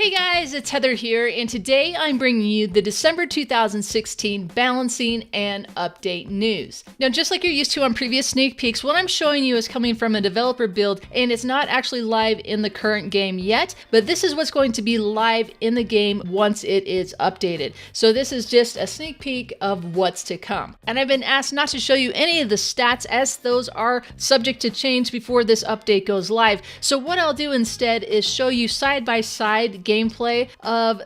Hey guys, it's Heather here, and today I'm bringing you the December 2016 balancing and update news. Now, just like you're used to on previous sneak peeks, what I'm showing you is coming from a developer build, and it's not actually live in the current game yet, but this is what's going to be live in the game once it is updated. So this is just a sneak peek of what's to come. And I've been asked not to show you any of the stats, as those are subject to change before this update goes live. So what I'll do instead is show you side-by-side gameplay of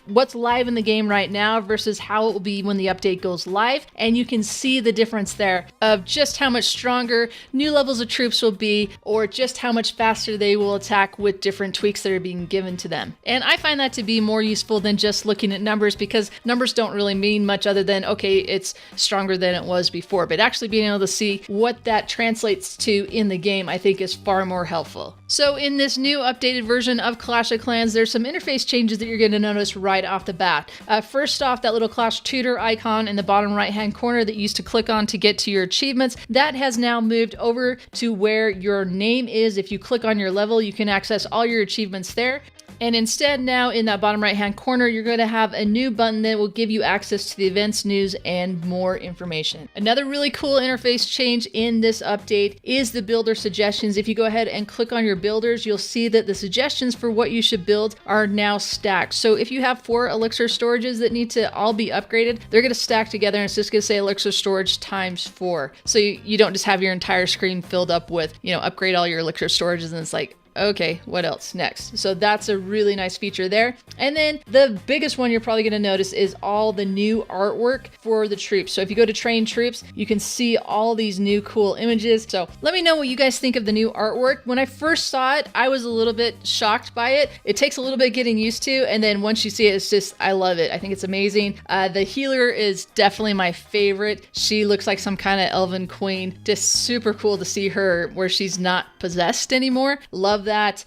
what's live in the game right now versus how it will be when the update goes live, and you can see the difference there of just how much stronger new levels of troops will be, or just how much faster they will attack with different tweaks that are being given to them. And I find that to be more useful than just looking at numbers, because numbers don't really mean much other than, okay, it's stronger than it was before, but actually being able to see what that translates to in the game, I think, is far more helpful. So in this new updated version of Clash of Clans, there's some interface changes that you're going to notice right off the bat. First off, that little Clash tutor icon in the bottom right hand corner that you used to click on to get to your achievements, that has now moved over to where your name is. If you click on your level, you can access all your achievements there. And instead now in that bottom right hand corner, you're going to have a new button that will give you access to the events, news, and more information. Another really cool interface change in this update is the builder suggestions. If you go ahead and click on your builders, you'll see that the suggestions for what you should build are now stacked. So if you have 4 elixir storages that need to all be upgraded, they're going to stack together, and it's just going to say elixir storage times 4. So you don't just have your entire screen filled up with, upgrade all your elixir storages and it's like, okay, what else next? So that's a really nice feature there. And then the biggest one you're probably going to notice is all the new artwork for the troops. So if you go to train troops, you can see all these new cool images. So let me know what you guys think of the new artwork. When I first saw it, I was a little bit shocked by it. It takes a little bit getting used to, and then once you see it, it's just, I love it. I think it's amazing. The healer is definitely my favorite. She looks like some kind of elven queen. Just super cool to see her where she's not possessed anymore. Love that.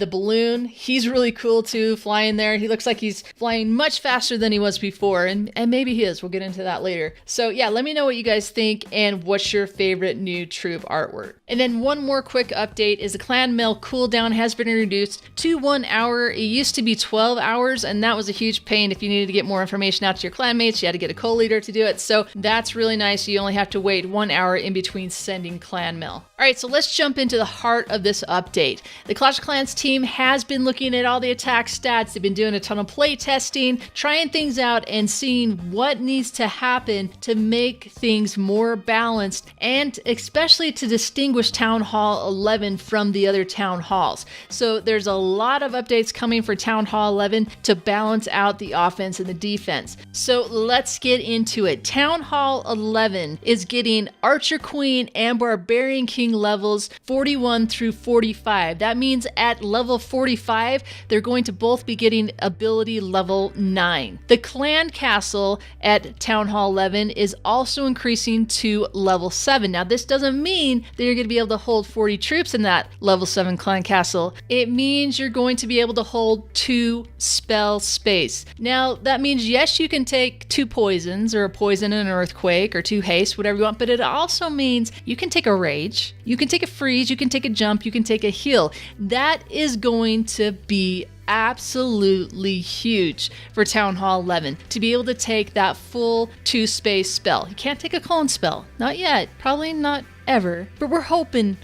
The balloon, he's really cool too, flying there. He looks like he's flying much faster than he was before, and maybe he is. We'll get into that later. So yeah, let me know what you guys think and what's your favorite new troop artwork. And then one more quick update is the clan mail cooldown has been reduced to 1 hour. It used to be 12 hours, and that was a huge pain. If you needed to get more information out to your clanmates, you had to get a co-leader to do it. So that's really nice. You only have to wait 1 hour in between sending clan mail. All right, so let's jump into the heart of this update. The Clash of Clans team has been looking at all the attack stats. They've been doing a ton of play testing, trying things out, and seeing what needs to happen to make things more balanced, and especially to distinguish Town Hall 11 from the other Town Halls. So there's a lot of updates coming for Town Hall 11 to balance out the offense and the defense. So let's get into it. Town Hall 11 is getting Archer Queen and Barbarian King levels 41 through 45. That means at level 45, they're going to both be getting ability level 9. The clan castle at Town Hall 11 is also increasing to level 7. Now, this doesn't mean that you're going to be able to hold 40 troops in that level 7 clan castle. It means you're going to be able to hold 2 spell space. Now, that means, yes, you can take 2 poisons, or a poison and an earthquake, or 2 haste, whatever you want, but it also means you can take a rage, you can take a freeze, you can take a jump, you can take a heal. That is going to be absolutely huge for Town Hall 11 to be able to take that full 2 space spell. You can't take a clone spell. Not yet. Probably not ever. But we're hoping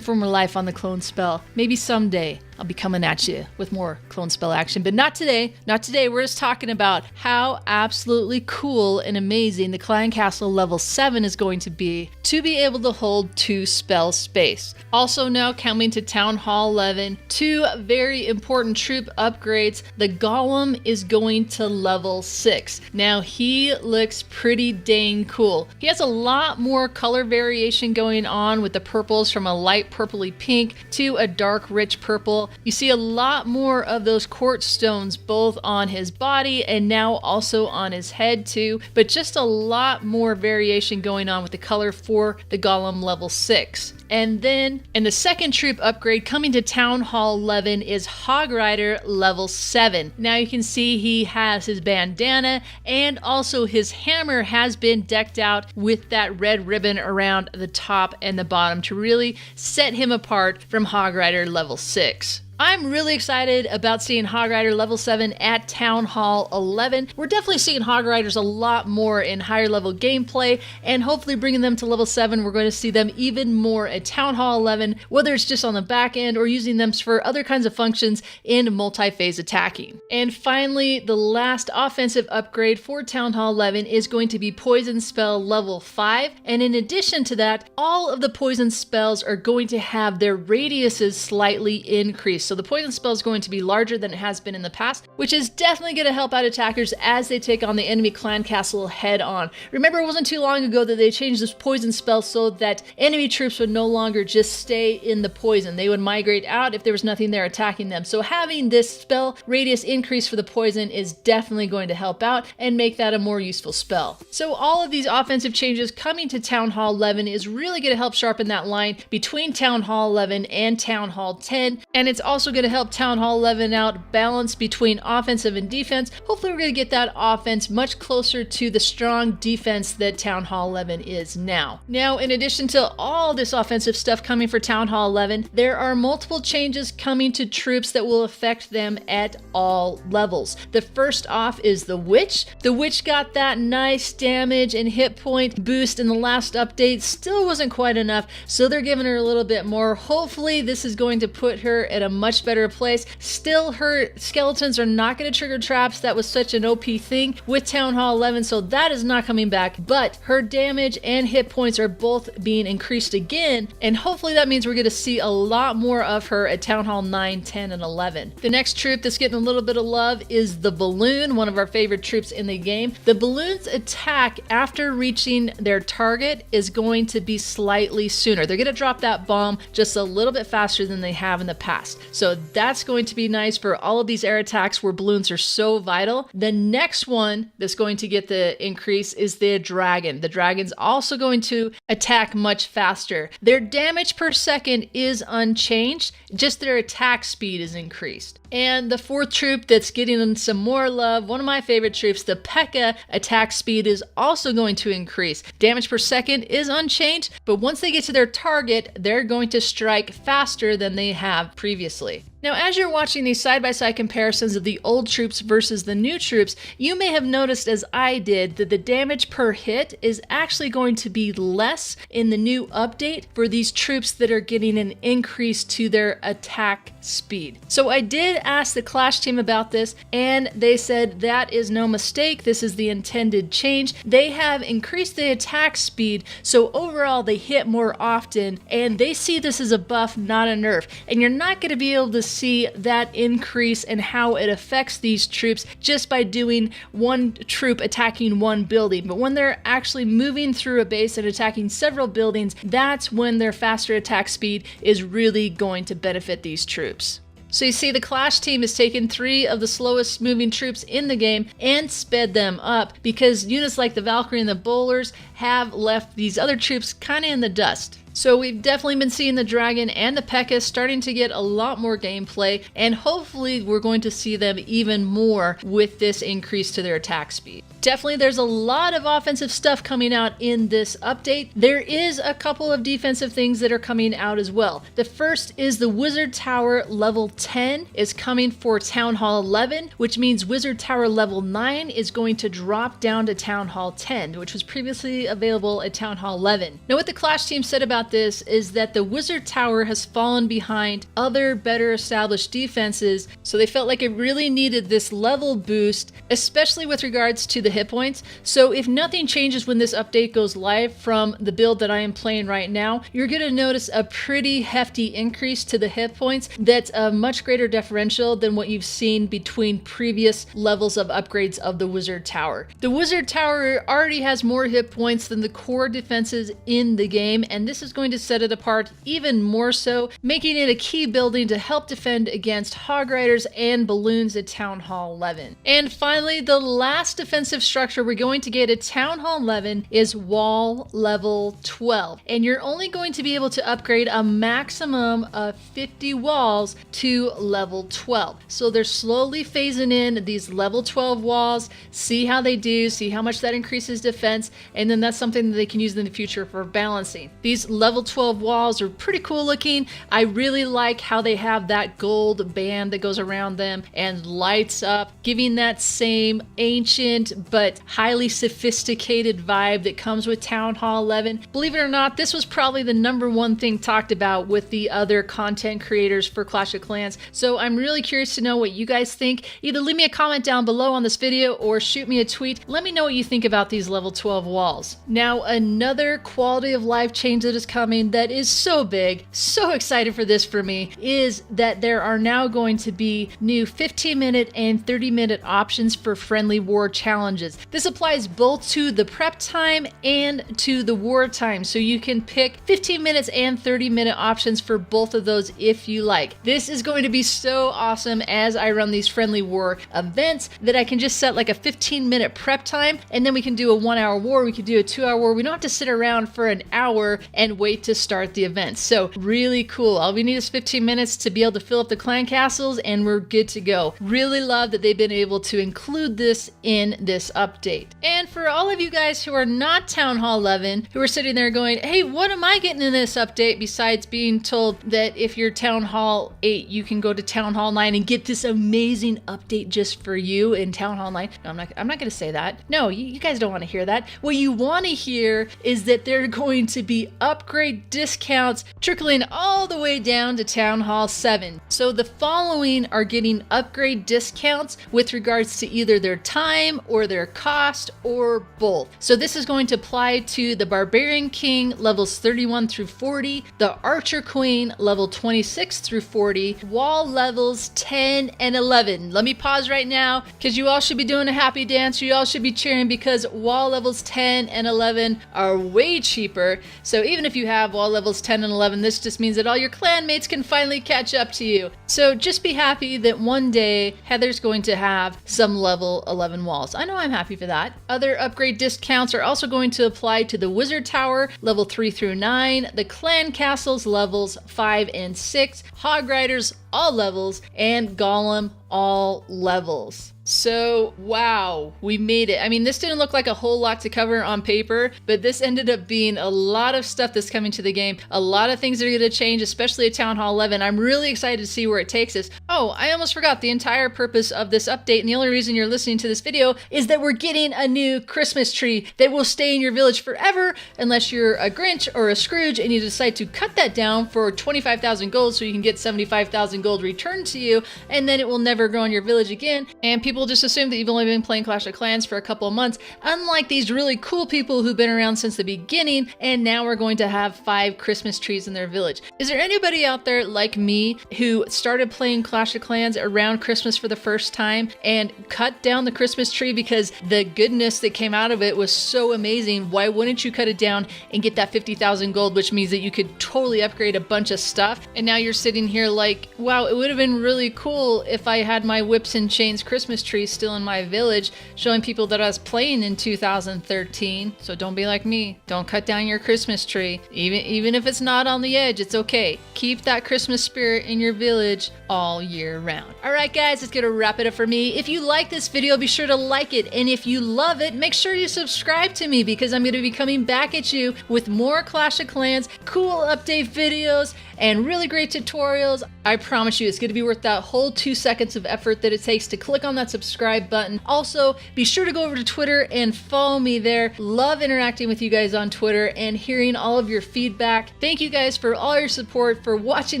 for more life on the clone spell. Maybe someday I'll be coming at you with more clone spell action, but not today. Not today. We're just talking about how absolutely cool and amazing the clan castle level 7 is going to be able to hold 2 spell space. Also now coming to Town Hall 11, 2 very important troop upgrades. The Golem is going to level 6. Now he looks pretty dang cool. He has a lot more color variation going on with the purples, from a light purpley pink to a dark rich purple. You see a lot more of those quartz stones both on his body and now also on his head too, but just a lot more variation going on with the color for the Golem level 6. And then, the second troop upgrade coming to Town Hall 11 is Hog Rider level 7. Now you can see he has his bandana, and also his hammer has been decked out with that red ribbon around the top and the bottom to really set him apart from Hog Rider level 6. I'm really excited about seeing Hog Rider level 7 at Town Hall 11. We're definitely seeing Hog Riders a lot more in higher level gameplay, and hopefully bringing them to level 7, we're going to see them even more at Town Hall 11, whether it's just on the back end or using them for other kinds of functions in multi-phase attacking. And finally, the last offensive upgrade for Town Hall 11 is going to be Poison Spell level 5, and in addition to that, all of the poison spells are going to have their radiuses slightly increased. So the poison spell is going to be larger than it has been in the past, which is definitely going to help out attackers as they take on the enemy clan castle head on. Remember, it wasn't too long ago that they changed this poison spell so that enemy troops would no longer just stay in the poison. They would migrate out if there was nothing there attacking them. So having this spell radius increase for the poison is definitely going to help out and make that a more useful spell. So all of these offensive changes coming to Town Hall 11 is really going to help sharpen that line between Town Hall 11 and Town Hall 10, and it's also going to help Town Hall 11 out balance between offensive and defense. Hopefully we're going to get that offense much closer to the strong defense that Town Hall 11 is now. Now, in addition to all this offensive stuff coming for Town Hall 11, there are multiple changes coming to troops that will affect them at all levels. The first off is the Witch. The Witch got that nice damage and hit point boost in the last update. Still wasn't quite enough, so they're giving her a little bit more. Hopefully this is going to put her at a much better place. Still, her skeletons are not going to trigger traps. That was such an OP thing with Town Hall 11, so that is not coming back, but her damage and hit points are both being increased again, and hopefully that means we're going to see a lot more of her at Town Hall 9, 10, and 11. The next troop that's getting a little bit of love is the Balloon, one of our favorite troops in the game. The Balloon's attack after reaching their target is going to be slightly sooner. They're going to drop that bomb just a little bit faster than they have in the past. So that's going to be nice for all of these air attacks where balloons are so vital. The next one that's going to get the increase is the Dragon. The Dragon's also going to attack much faster. Their damage per second is unchanged, just their attack speed is increased. And the fourth troop that's getting some more love, one of my favorite troops, the Pekka, attack speed is also going to increase. Damage per second is unchanged, but once they get to their target, they're going to strike faster than they have previously. Now, as you're watching these side-by-side comparisons of the old troops versus the new troops, you may have noticed, as I did, that the damage per hit is actually going to be less in the new update for these troops that are getting an increase to their attack speed. So I did ask the Clash team about this, and they said that is no mistake. This is the intended change. They have increased the attack speed, so overall they hit more often, and they see this as a buff, not a nerf. And you're not going to be able to see that increase and how it affects these troops just by doing one troop attacking one building. But when they're actually moving through a base and attacking several buildings, that's when their faster attack speed is really going to benefit these troops. So you see, the Clash team has taken 3 of the slowest moving troops in the game and sped them up because units like the Valkyrie and the Bowlers have left these other troops kind of in the dust. So we've definitely been seeing the Dragon and the P.E.K.K.A starting to get a lot more gameplay, and hopefully we're going to see them even more with this increase to their attack speed. Definitely there's a lot of offensive stuff coming out in this update. There is a couple of defensive things that are coming out as well. The first is the Wizard Tower level 10 is coming for Town Hall 11, which means Wizard Tower level 9 is going to drop down to Town Hall 10, which was previously available at Town Hall 11. Now, what the Clash team said about this is that the Wizard Tower has fallen behind other better established defenses, so they felt like it really needed this level boost, especially with regards to the hit points. So if nothing changes when this update goes live from the build that I am playing right now, you're going to notice a pretty hefty increase to the hit points that's a much greater differential than what you've seen between previous levels of upgrades of the Wizard Tower. The Wizard Tower already has more hit points than the core defenses in the game, and this is going to set it apart even more so, making it a key building to help defend against Hog Riders and Balloons at Town Hall 11. And finally, the last defensive structure we're going to get at Town Hall 11 is Wall level 12. And you're only going to be able to upgrade a maximum of 50 walls to level 12. So they're slowly phasing in these level 12 walls, see how they do, see how much that increases defense, and then that's something that they can use in the future for balancing. These level 12 walls are pretty cool looking. I really like how they have that gold band that goes around them and lights up, giving that same ancient but highly sophisticated vibe that comes with Town Hall 11. Believe it or not, this was probably the #1 thing talked about with the other content creators for Clash of Clans. So I'm really curious to know what you guys think. Either leave me a comment down below on this video or shoot me a tweet. Let me know what you think about these level 12 walls. Now, another quality of life change that is coming that is so big, so excited for this for me, is that there are now going to be new 15-minute and 30-minute options for friendly war challenges. This applies both to the prep time and to the war time, so you can pick 15 minutes and 30-minute options for both of those if you like. This is going to be so awesome as I run these friendly war events that I can just set like a 15-minute prep time, and then we can do a 1-hour war, we can do a 2-hour war. We don't have to sit around for an hour and wait to start the event. So really cool. All we need is 15 minutes to be able to fill up the clan castles and we're good to go. Really love that they've been able to include this in this update. And for all of you guys who are not Town Hall 11, who are sitting there going, hey, what am I getting in this update besides being told that if you're Town Hall 8, you can go to Town Hall 9 and get this amazing update just for you in Town Hall 9? No, I'm not going to say that. No, you guys don't want to hear that. What you want to hear is that there are going to be upgrade discounts trickling all the way down to Town Hall 7. So the following are getting upgrade discounts with regards to either their time or their cost or both. So this is going to apply to the Barbarian King levels 31 through 40, the Archer Queen level 26 through 40, wall levels 10 and 11. Let me pause right now because you all should be doing a happy dance. You all should be cheering because wall levels 10 and 11 are way cheaper. So even if you have wall levels 10 and 11, this just means that all your clan mates can finally catch up to you. So just be happy that one day Heather's going to have some level 11 walls. I know I'm happy for that. Other upgrade discounts are also going to apply to the Wizard Tower level 3 through 9, the clan castles levels 5 and 6, Hog Riders all levels, and Golem all levels. So, wow, we made it. I mean, this didn't look like a whole lot to cover on paper, but this ended up being a lot of stuff that's coming to the game. A lot of things are going to change, especially at Town Hall 11. I'm really excited to see where it takes us. Oh, I almost forgot the entire purpose of this update, and the only reason you're listening to this video is that we're getting a new Christmas tree that will stay in your village forever unless you're a Grinch or a Scrooge and you decide to cut that down for 25,000 gold so you can get 75,000 gold returned to you, and then it will never grow in your village again, and people just assume that you've only been playing Clash of Clans for a couple of months, unlike these really cool people who've been around since the beginning, and now we're going to have 5 Christmas trees in their village. Is there anybody out there like me who started playing Clash of Clans around Christmas for the first time and cut down the Christmas tree because the goodness that came out of it was so amazing? Why wouldn't you cut it down and get that 50,000 gold, which means that you could totally upgrade a bunch of stuff? And now you're sitting here like, wow, it would have been really cool if I had my Whips and Chains Christmas tree still in my village, showing people that I was playing in 2013. So don't be like me. Don't cut down your Christmas tree. Even if it's not on the edge, it's okay. Keep that Christmas spirit in your village all year round. All right, guys, it's gonna wrap it up for me. If you like this video, be sure to like it. And if you love it, make sure you subscribe to me because I'm gonna be coming back at you with more Clash of Clans, cool update videos, and really great tutorials. I promise you, it's gonna be worth that whole 2 seconds of effort that it takes to click on that subscribe button. Also, be sure to go over to Twitter and follow me there. Love interacting with you guys on Twitter and hearing all of your feedback. Thank you guys for all your support, for watching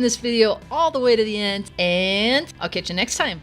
this video all the way to the end, and I'll catch you next time.